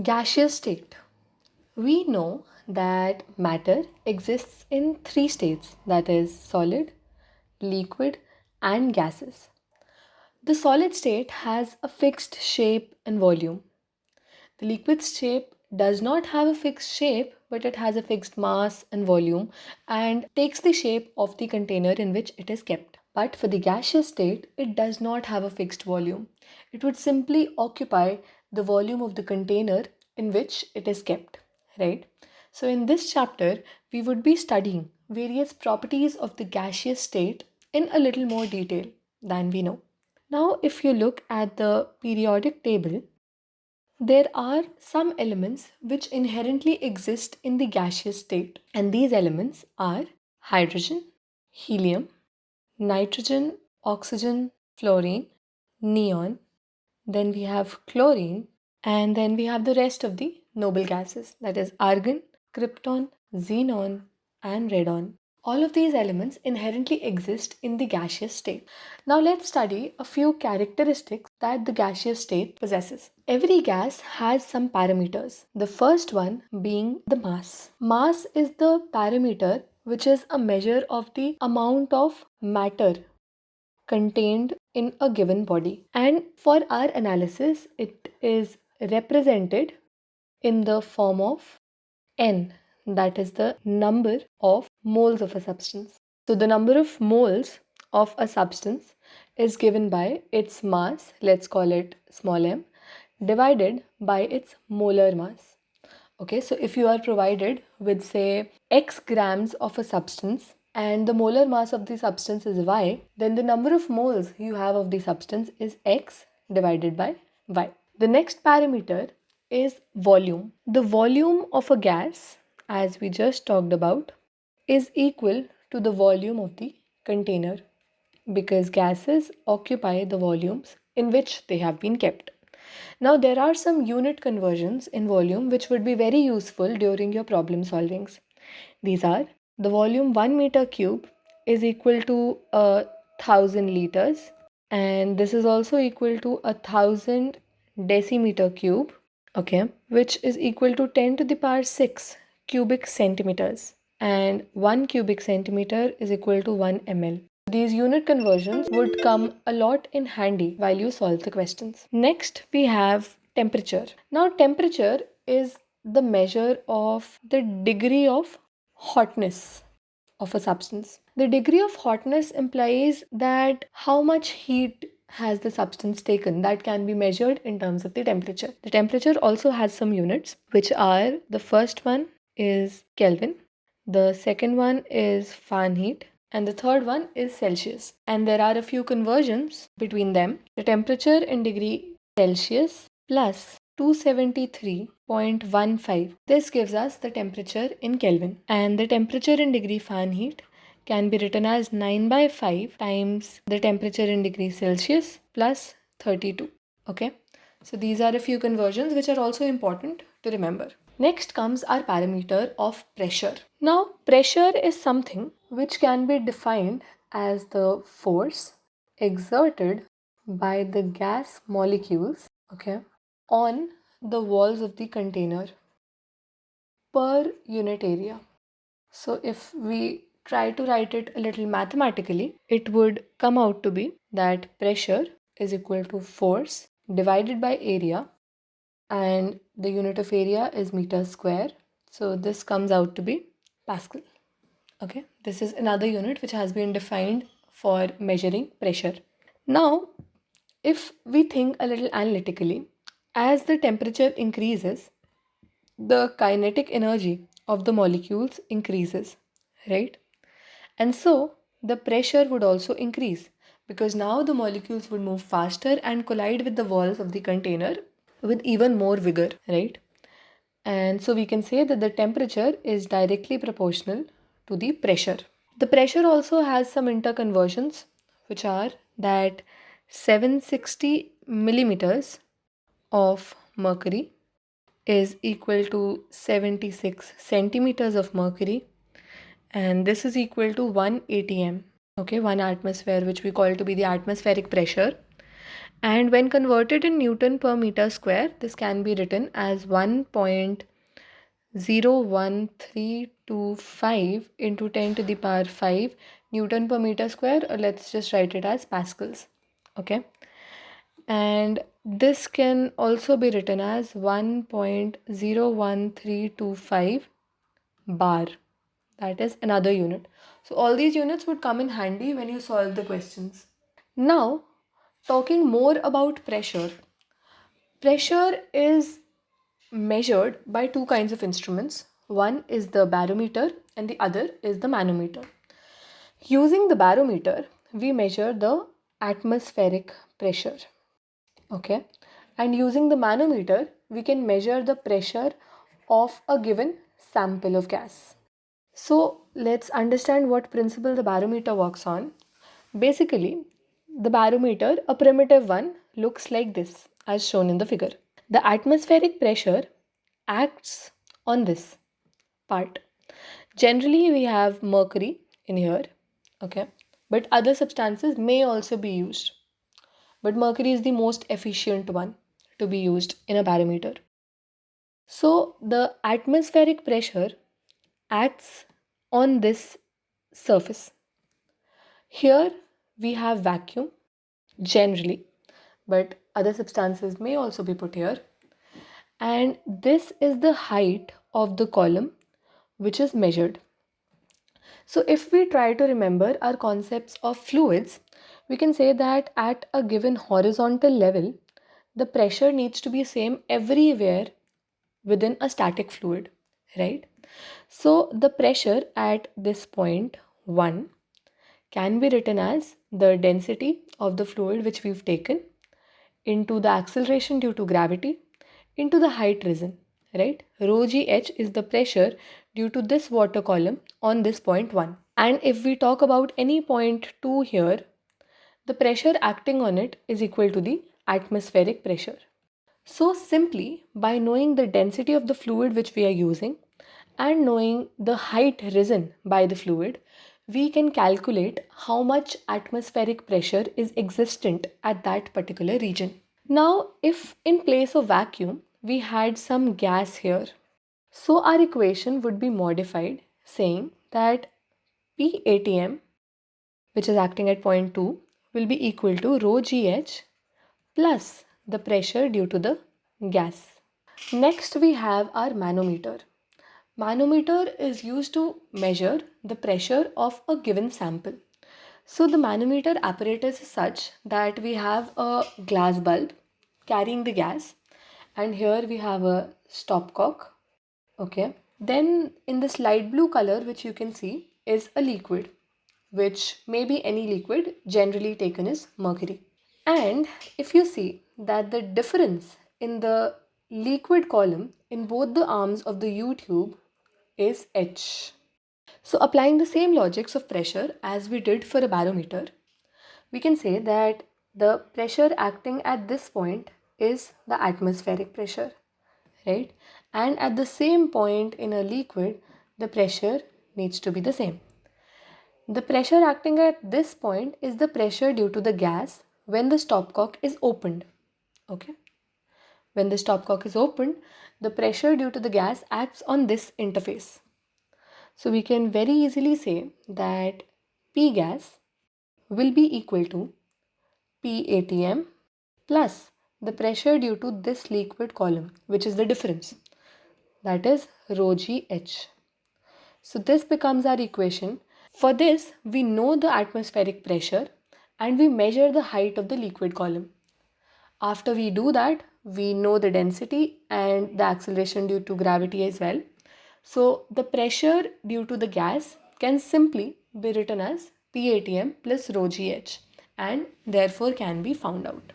Gaseous state. We know that matter exists in three states, that is solid, liquid and gases. The solid state has a fixed shape and volume. The liquid shape does not have a fixed shape, but it has a fixed mass and volume and takes the shape of the container in which it is kept. But for the gaseous state, it does not have a fixed volume. It would simply occupy the volume of the container in which it is kept, right? So in this chapter, we would be studying various properties of the gaseous state in a little more detail than we know. Now, if you look at the periodic table, there are some elements which inherently exist in the gaseous state, and these elements are hydrogen, helium, nitrogen, oxygen, fluorine, neon, then we have chlorine, and then we have the rest of the noble gases, that is argon, krypton, xenon, and radon. All of these elements inherently exist in the gaseous state. Now let's study a few characteristics that the gaseous state possesses. Every gas has some parameters. The first one being the mass. Mass is the parameter which is a measure of the amount of matter contained in a given body. And for our analysis, it is represented in the form of N, that is the number of moles of a substance. So the number of moles of a substance is given by its mass, let's call it small m, divided by its molar mass. Okay, so if you are provided with say x grams of a substance and the molar mass of the substance is y, then the number of moles you have of the substance is x divided by y. The next parameter is volume. The volume of a gas, as we just talked about, is equal to the volume of the container because gases occupy the volumes in which they have been kept. Now, there are some unit conversions in volume which would be very useful during your problem solvings. These are the volume 1 meter cube is equal to 1000 liters, and this is also equal to 1000 decimeter cube, okay, which is equal to 10 to the power 6 cubic centimeters, and 1 cubic centimeter is equal to 1 ml. These unit conversions would come a lot in handy while you solve the questions. Next, we have temperature. Now, temperature is the measure of the degree of hotness of a substance. The degree of hotness implies that how much heat has the substance taken. That can be measured in terms of the temperature. The temperature also has some units, which are the first one is Kelvin, the second one is Fahrenheit, and the third one is Celsius. And there are a few conversions between them. The temperature in degree Celsius plus 273.15. This gives us the temperature in Kelvin. And the temperature in degree Fahrenheit can be written as 9 by 5 times the temperature in degree Celsius plus 32. Okay. So these are a few conversions which are also important to remember. Next comes our parameter of pressure. Now, pressure is something which can be defined as the force exerted by the gas molecules, okay, on the walls of the container per unit area. So if we try to write it a little mathematically, it would come out to be that pressure is equal to force divided by area, and the unit of area is meter square. So this comes out to be Pascal. Okay, this is another unit which has been defined for measuring pressure. Now, if we think a little analytically, as the temperature increases, the kinetic energy of the molecules increases, right? And so the pressure would also increase because now the molecules would move faster and collide with the walls of the container with even more vigor, right? And so we can say that the temperature is directly proportional to the pressure. The pressure also has some interconversions, which are that 760 millimeters of mercury is equal to 76 centimeters of mercury, and this is equal to 1 atm, okay, 1 atmosphere, which we call to be the atmospheric pressure. And when converted in Newton per meter square, this can be written as 1.01325 into 10 to the power 5 Newton per meter square, or let's just write it as pascals. Okay. And this can also be written as 1.01325 bar. That is another unit. So all these units would come in handy when you solve the questions. Now, talking more about pressure. Pressure is measured by two kinds of instruments. One is the barometer and the other is the manometer. Using the barometer, we measure the atmospheric pressure. Okay. And using the manometer, we can measure the pressure of a given sample of gas. So let's understand what principle the barometer works on. Basically, the barometer, a primitive one, looks like this as shown in the figure. The atmospheric pressure acts on this part. Generally, we have mercury in here, okay, but other substances may also be used. But mercury is the most efficient one to be used in a barometer. So, the atmospheric pressure acts on this surface. Here we have vacuum generally, but other substances may also be put here. And this is the height of the column which is measured. So if we try to remember our concepts of fluids, we can say that at a given horizontal level, the pressure needs to be same everywhere within a static fluid, right? So the pressure at this point 1 can be written as the density of the fluid which we've taken into the acceleration due to gravity into the height risen, right? Rho gh is the pressure due to this water column on this point 1. And if we talk about any point 2 here, the pressure acting on it is equal to the atmospheric pressure. So simply by knowing the density of the fluid which we are using and knowing the height risen by the fluid, we can calculate how much atmospheric pressure is existent at that particular region. Now, if in place of vacuum, we had some gas here, so our equation would be modified saying that PATM, which is acting at point 2, will be equal to rho GH plus the pressure due to the gas. Next, we have our manometer. Manometer is used to measure the pressure of a given sample. So the manometer apparatus is such that we have a glass bulb carrying the gas, and here we have a stopcock. Okay. Then in this light blue color which you can see is a liquid, which may be any liquid, generally taken as mercury. And if you see that the difference in the liquid column in both the arms of the U tube is H. So applying the same logics of pressure as we did for a barometer, we can say that the pressure acting at this point is the atmospheric pressure, right? And at the same point in a liquid, the pressure needs to be the same. The pressure acting at this point is the pressure due to the gas when the stopcock is opened. Okay. When the stopcock is opened, the pressure due to the gas acts on this interface. So we can very easily say that P gas will be equal to PATM plus the pressure due to this liquid column, which is the difference, that is rho GH. So this becomes our equation. For this, we know the atmospheric pressure and we measure the height of the liquid column. After we do that, we know the density and the acceleration due to gravity as well. So the pressure due to the gas can simply be written as PATM plus rho GH and therefore can be found out.